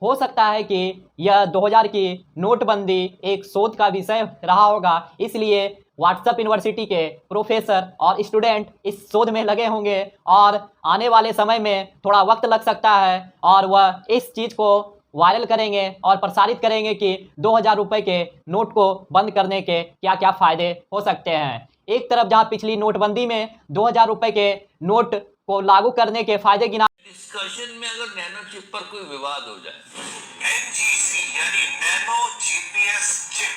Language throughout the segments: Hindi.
हो सकता है कि यह 2000 की नोटबंदी एक शोध का विषय रहा होगा, इसलिए व्हाट्सएप यूनिवर्सिटी के प्रोफेसर और स्टूडेंट इस शोध में लगे होंगे और आने वाले समय में थोड़ा वक्त लग सकता है और वह इस चीज़ को वायरल करेंगे और प्रसारित करेंगे कि 2000 रुपये के नोट को बंद करने के क्या क्या फ़ायदे हो सकते हैं। एक तरफ जहां पिछली नोटबंदी में 2000 रुपये के नोट को लागू करने के फायदे गिना, डिस्कशन में अगर नैनो चिप पर कोई विवाद हो जाए, एनजीसी यानी नैनो जीपीएस चिप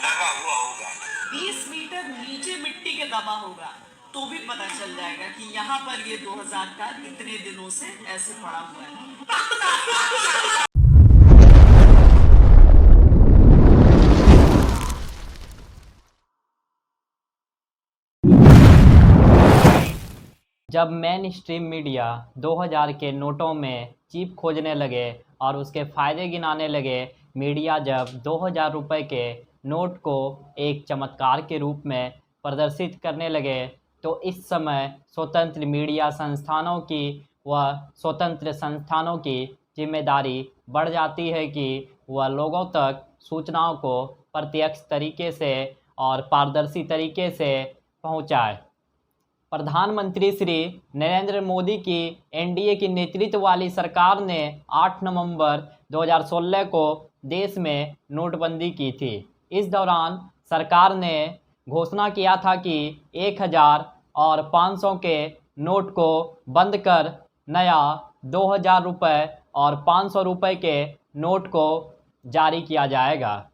लगा हुआ होगा, 20 मीटर नीचे मिट्टी के दबा होगा, तो भी पता चल जाएगा कि यहाँ पर ये 2000 का इतने दिनों से ऐसे पड़ा हुआ है। जब मेन स्ट्रीम मीडिया 2000 के नोटों में चिप खोजने लगे और उसके फ़ायदे गिनाने लगे, मीडिया जब 2000 रुपये के नोट को एक चमत्कार के रूप में प्रदर्शित करने लगे, तो इस समय स्वतंत्र मीडिया संस्थानों की व स्वतंत्र संस्थानों की जिम्मेदारी बढ़ जाती है कि वह लोगों तक सूचनाओं को प्रत्यक्ष तरीके से और पारदर्शी तरीके से पहुंचाए। प्रधानमंत्री श्री नरेंद्र मोदी की एनडीए की नेतृत्व वाली सरकार ने 8 नवंबर 2016 को देश में नोटबंदी की थी। इस दौरान सरकार ने घोषणा किया था कि 1000 और 500 के नोट को बंद कर नया 2000 रुपये और 500 रुपये के नोट को जारी किया जाएगा।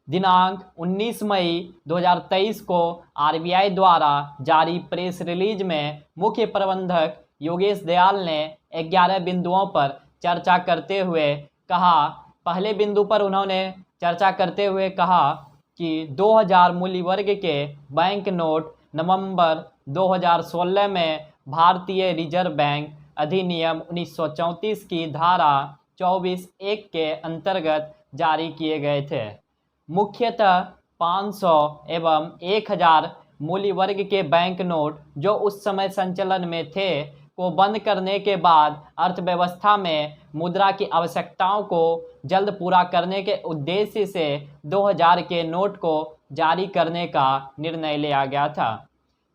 दिनांक 19 मई 2023 को आरबीआई द्वारा जारी प्रेस रिलीज में मुख्य प्रबंधक योगेश दयाल ने 11 बिंदुओं पर चर्चा करते हुए कहा। पहले बिंदु पर उन्होंने चर्चा करते हुए कहा कि 2000 मूल्य वर्ग के बैंक नोट नवंबर 2016 में भारतीय रिजर्व बैंक अधिनियम 1934 की धारा 24(1) के अंतर्गत जारी किए गए थे। मुख्यतः 500 एवं 1000 मूल्य वर्ग के बैंक नोट जो उस समय संचलन में थे को बंद करने के बाद अर्थव्यवस्था में मुद्रा की आवश्यकताओं को जल्द पूरा करने के उद्देश्य से 2000 के नोट को जारी करने का निर्णय लिया गया था।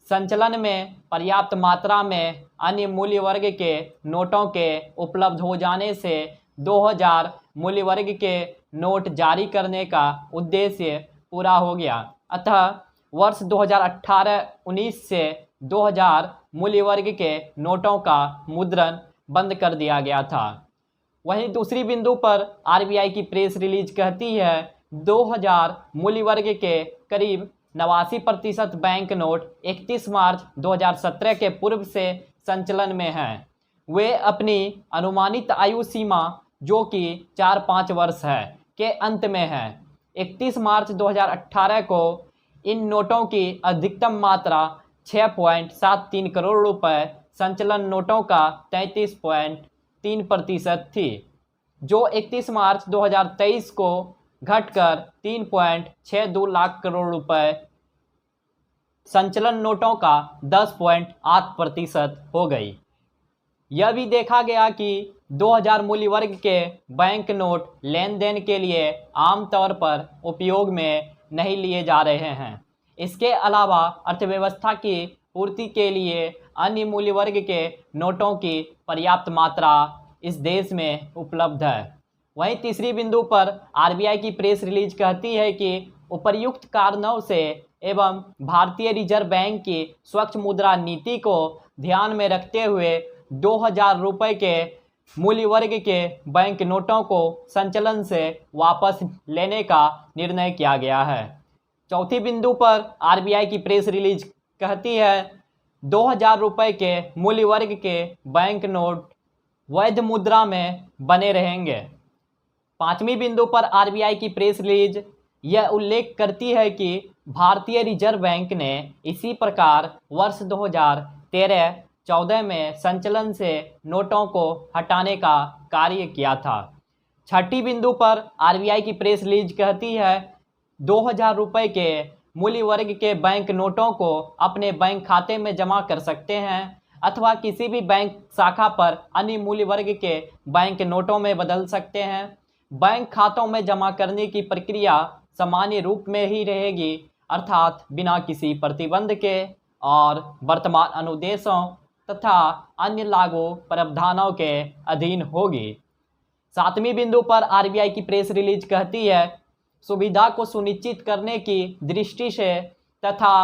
संचलन में पर्याप्त मात्रा में अन्य मूल्य वर्ग के नोटों के उपलब्ध हो जाने से 2000 मूल्य वर्ग के नोट जारी करने का उद्देश्य पूरा हो गया। अतः वर्ष 2018-19 से 2000 मूल्य वर्ग के नोटों का मुद्रण बंद कर दिया गया था। वहीं दूसरी बिंदु पर आरबीआई की प्रेस रिलीज कहती है 2000 मूल्य वर्ग के करीब 89% बैंक नोट 31 मार्च 2017 के पूर्व से संचलन में हैं। वे अपनी अनुमानित आयु सीमा जो कि 4-5 वर्ष है के अंत में है। 31 मार्च 2018 को इन नोटों की अधिकतम मात्रा 6.73 करोड़ रुपए संचलन नोटों का 33.3% थी, जो 31 मार्च 2023 को घटकर 3.62 लाख करोड़ रुपए संचलन नोटों का 10.8% हो गई। यह भी देखा गया कि 2000 मूल्य वर्ग के बैंक नोट लेन देन के लिए आमतौर पर उपयोग में नहीं लिए जा रहे हैं। इसके अलावा अर्थव्यवस्था की पूर्ति के लिए अन्य मूल्य वर्ग के नोटों की पर्याप्त मात्रा इस देश में उपलब्ध है। वहीं तीसरी बिंदु पर आरबीआई की प्रेस रिलीज कहती है कि उपर्युक्त कारणों से एवं भारतीय रिजर्व बैंक की स्वच्छ मुद्रा नीति को ध्यान में रखते हुए 2000 रुपये के मूल्य वर्ग के बैंक नोटों को संचलन से वापस लेने का निर्णय किया गया है। चौथी बिंदु पर आरबीआई की प्रेस रिलीज कहती है 2000 रुपये के मूल्य वर्ग के बैंक नोट वैध मुद्रा में बने रहेंगे। पांचवी बिंदु पर आरबीआई की प्रेस रिलीज यह उल्लेख करती है कि भारतीय रिजर्व बैंक ने इसी प्रकार वर्ष 2013-14 में संचलन से नोटों को हटाने का कार्य किया था। छठी बिंदु पर आरबीआई की प्रेस रिलीज कहती है 2000 रुपये के मूल्य वर्ग के बैंक नोटों को अपने बैंक खाते में जमा कर सकते हैं। अथवा किसी भी बैंक शाखा पर अन्य मूल्य वर्ग के बैंक नोटों में बदल सकते हैं। बैंक खातों में जमा करने की प्रक्रिया सामान्य रूप में ही रहेगी, अर्थात बिना किसी प्रतिबंध के और वर्तमान अनुदेशों तथा अन्य लागू प्रावधानों के अधीन होगी। 7वें बिंदु पर आरबीआई की प्रेस रिलीज कहती है, सुविधा को सुनिश्चित करने की दृष्टि से तथा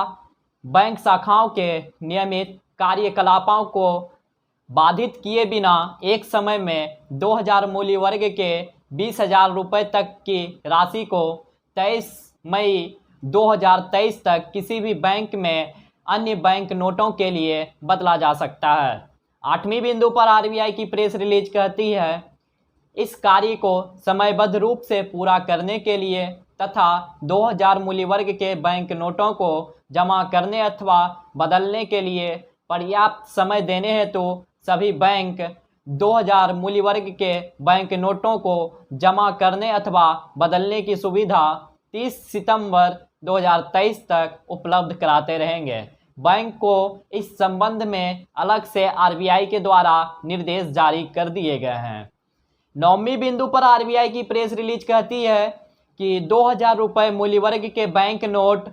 बैंक शाखाओं के नियमित कार्यकलापों को बाधित किए बिना एक समय में 2000 मूल्य वर्ग के 20,000 रुपये तक की राशि को 23 मई 2023 तक किसी भी बैंक में अन्य बैंक नोटों के लिए बदला जा सकता है। 8वें बिंदु पर आरबीआई की प्रेस रिलीज कहती है, इस कार्य को समयबद्ध रूप से पूरा करने के लिए तथा 2000 मूल्य वर्ग के बैंक नोटों को जमा करने अथवा बदलने के लिए पर्याप्त समय देने हेतु सभी बैंक 2000 मूल्य वर्ग के बैंक नोटों को जमा करने अथवा बदलने की सुविधा 30 सितंबर 2023 तक उपलब्ध कराते रहेंगे। बैंक को इस संबंध में अलग से आरबीआई के द्वारा निर्देश जारी कर दिए गए हैं। 9वें बिंदु पर आरबीआई की प्रेस रिलीज कहती है कि 2000 रुपये मूल्य वर्ग के बैंक नोट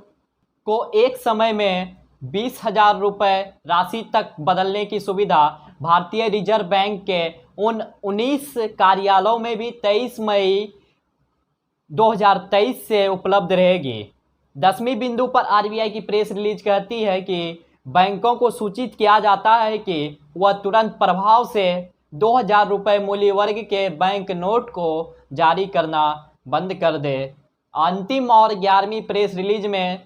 को एक समय में 20,000 रुपये राशि तक बदलने की सुविधा भारतीय रिजर्व बैंक के उन 19 कार्यालयों में भी 23 मई 2023 से उपलब्ध रहेगी। 10वें बिंदु पर आरबीआई की प्रेस रिलीज कहती है कि बैंकों को सूचित किया जाता है कि वह तुरंत प्रभाव से 2000 रुपये मूल्य वर्ग के बैंक नोट को जारी करना बंद कर दे। अंतिम और 11वीं प्रेस रिलीज में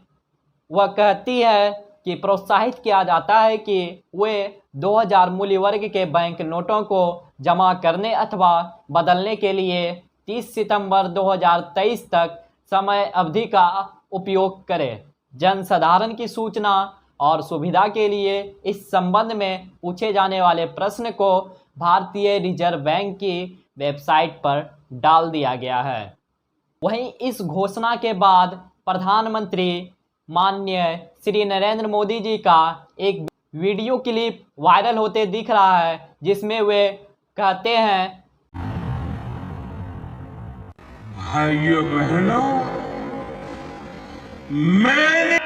वह कहती है कि प्रोत्साहित किया जाता है कि वे 2000 मूल्य वर्ग के बैंक नोटों को जमा करने अथवा बदलने के लिए 30 सितंबर 2023 तक समय अवधि का उपयोग करें। जनसाधारण की सूचना और सुविधा के लिए इस संबंध में पूछे जाने वाले प्रश्न को भारतीय रिजर्व बैंक की वेबसाइट पर डाल दिया गया है। वहीं इस घोषणा के बाद प्रधानमंत्री माननीय श्री नरेंद्र मोदी जी का एक वीडियो क्लिप वायरल होते दिख रहा है, जिसमें वे कहते हैं, भाइयों बहनों, मैंने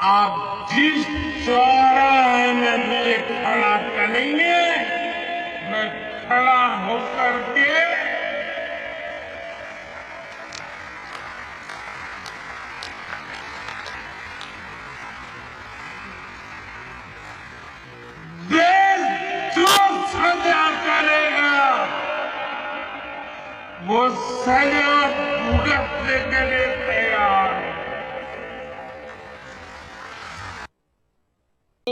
आप जिस चौराहे में मुझे खड़ा करेंगे, मैं खड़ा होकर के देश जो सजा करेगा वो सजा भुगतने के लिए तैयार है।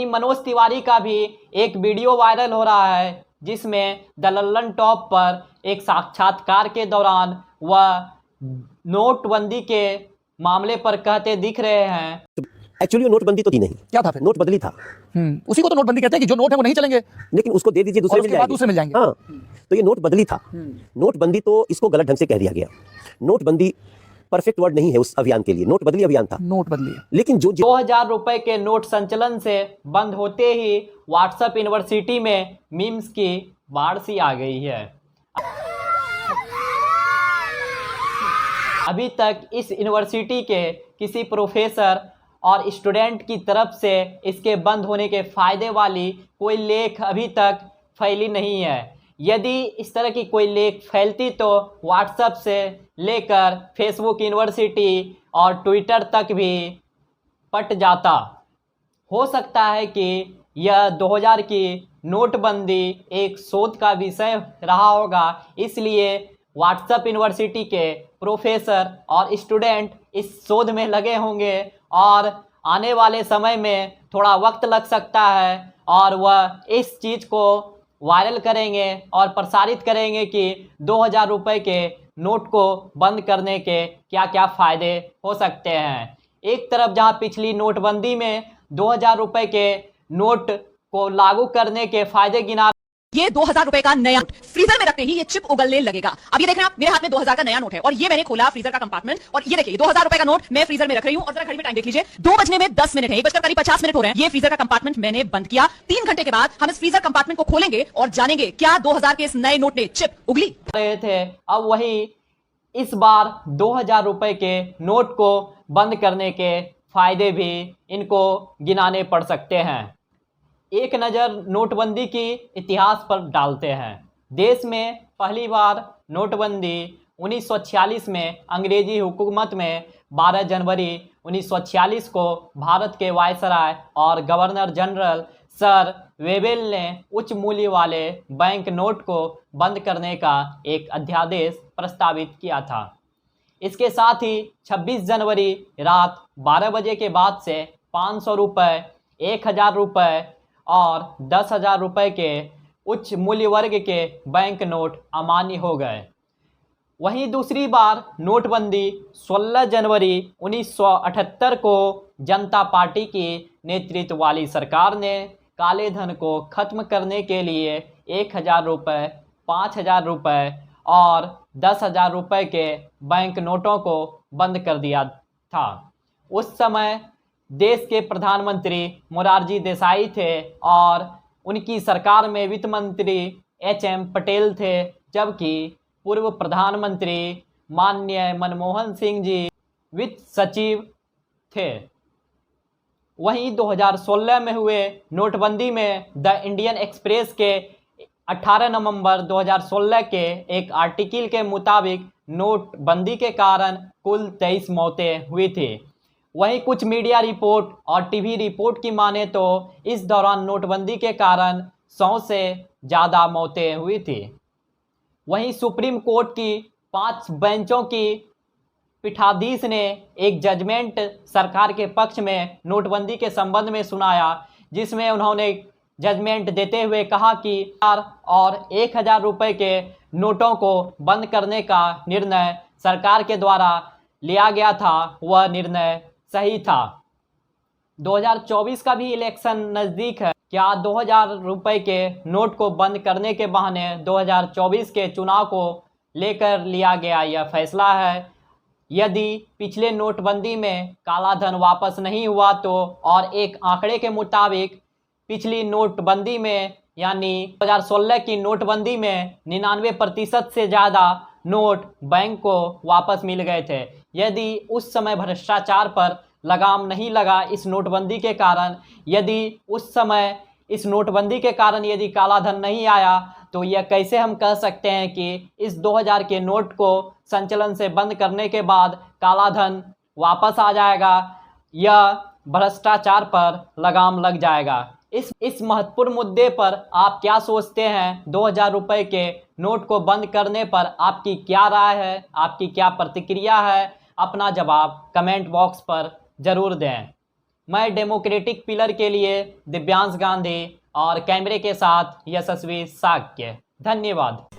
मनोज तिवारी का भी एक वीडियो वायरल हो रहा है, जिसमें द लल्लन टॉप पर एक साक्षात्कार के दौरान वह नोटबंदी के मामले पर कहते दिख रहे हैं। एक्चुअली नोटबंदी तो थी नहीं, क्या था फिर? नोट बदली था। उसी को तो नोटबंदी कहते हैं कि जो नोट है वो नहीं चलेंगे, लेकिन उसको दे दीजिए, दूसरे और उसके बाद दूसरे मिल जाएंगे। हाँ, तो ये नोट बदली था। नोटबंदी तो इसको गलत ढंग से कह दिया गया। नोटबंदी परफेक्ट वर्ड नहीं है उस अभियान के लिए, नोट बदली अभियान था। नोट बदली, लेकिन जो 2000 रुपए के नोट संचलन से बंद होते ही व्हाट्सएप यूनिवर्सिटी में मीम्स की बाढ़ सी आ गई है। अभी तक इस यूनिवर्सिटी के किसी प्रोफेसर और स्टूडेंट की तरफ से इसके बंद होने के फायदे वाली कोई लेख अभी तक फैली नहीं है। यदि इस तरह की कोई लेख फैलती तो व्हाट्सएप से लेकर फेसबुक यूनिवर्सिटी और ट्विटर तक भी पट जाता। हो सकता है कि यह 2000 की नोटबंदी एक शोध का विषय रहा होगा, इसलिए व्हाट्सएप यूनिवर्सिटी के प्रोफेसर और स्टूडेंट इस शोध में लगे होंगे और आने वाले समय में थोड़ा वक्त लग सकता है और वह इस चीज़ को वायरल करेंगे और प्रसारित करेंगे कि 2000 रुपये के नोट को बंद करने के क्या क्या फ़ायदे हो सकते हैं। एक तरफ जहां पिछली नोटबंदी में 2000 रुपये के नोट को लागू करने के फ़ायदे गिना ये 2000 रुपए का नया नोट फ्रीजर में रखते ही ये चिप उगलने लगेगा। अब ये देख रहे हैं आप, मेरे हाथ में 2000 का नया नोट है और ये मैंने खोला फ्रीजर का कंपार्टमेंट और ये देखिए 2000 रुपए का नोट मैं फ्रीजर में रख रही हूं और जरा घड़ी में टाइम देख लीजिए, 2:10 है, 1:50 हो रहे हैं। ये फ्रीजर का कंपार्टमेंट मैंने बंद किया। 3 घंटे के बाद हम इस फ्रीजर कंपार्टमेंट को खोलेंगे और जानेंगे क्या 2000 के इस नए नोट ने चिप उगली रहे थे। अब वही इस बार 2000 रुपए के नोट को बंद करने के फायदे भी इनको गिनाने पड़ सकते हैं। एक नज़र नोटबंदी की इतिहास पर डालते हैं। देश में पहली बार नोटबंदी 1946 में अंग्रेजी हुकूमत में 12 जनवरी 1946 को भारत के वायसराय और गवर्नर जनरल सर वेबेल ने उच्च मूल्य वाले बैंक नोट को बंद करने का एक अध्यादेश प्रस्तावित किया था। इसके साथ ही 26 जनवरी रात 12 बजे के बाद से 500 रुपये, 1000 रुपये और 10,000 रुपये के उच्च मूल्य वर्ग के बैंक नोट अमान्य हो गए। वहीं दूसरी बार नोटबंदी 16 जनवरी 1978 को जनता पार्टी की नेतृत्व वाली सरकार ने काले धन को खत्म करने के लिए 1000 रुपये, 5000 रुपये और 10,000 रुपये के बैंक नोटों को बंद कर दिया था। उस समय देश के प्रधानमंत्री मोरारजी देसाई थे और उनकी सरकार में वित्त मंत्री HM पटेल थे, जबकि पूर्व प्रधानमंत्री माननीय मनमोहन सिंह जी वित्त सचिव थे। वहीं 2016 में हुए नोटबंदी में द इंडियन एक्सप्रेस के 18 नवंबर 2016 के एक आर्टिकल के मुताबिक नोटबंदी के कारण कुल 23 मौतें हुई थी। वहीं कुछ मीडिया रिपोर्ट और टीवी रिपोर्ट की माने तो इस दौरान नोटबंदी के कारण 100 से ज़्यादा मौतें हुई थी। वहीं सुप्रीम कोर्ट की 5 बेंचों की पीठाधीश ने एक जजमेंट सरकार के पक्ष में नोटबंदी के संबंध में सुनाया, जिसमें उन्होंने जजमेंट देते हुए कहा कि और 1000 रुपये के नोटों को बंद करने का निर्णय सरकार के द्वारा लिया गया था, वह निर्णय सही था। 2024 का भी इलेक्शन नज़दीक है। क्या 2000 रुपये के नोट को बंद करने के बहाने 2024 के चुनाव को लेकर लिया गया यह फैसला है? यदि पिछले नोटबंदी में काला धन वापस नहीं हुआ तो, और एक आंकड़े के मुताबिक पिछली नोटबंदी में यानी 2016 की नोटबंदी में 99% से ज़्यादा नोट बैंक को वापस मिल गए थे। यदि उस समय भ्रष्टाचार पर लगाम नहीं लगा इस नोटबंदी के कारण, यदि उस समय इस नोटबंदी के कारण यदि काला धन नहीं आया, तो यह कैसे हम कह सकते हैं कि इस 2000 के नोट को संचलन से बंद करने के बाद काला धन वापस आ जाएगा या भ्रष्टाचार पर लगाम लग जाएगा। इस महत्वपूर्ण मुद्दे पर आप क्या सोचते हैं? 2000 रुपये के नोट को बंद करने पर आपकी क्या राय है, आपकी क्या प्रतिक्रिया है? अपना जवाब कमेंट बॉक्स पर ज़रूर दें। मैं डेमोक्रेटिक पिलर के लिए दिव्यांश गांधी और कैमरे के साथ यशस्वी साक्य। धन्यवाद।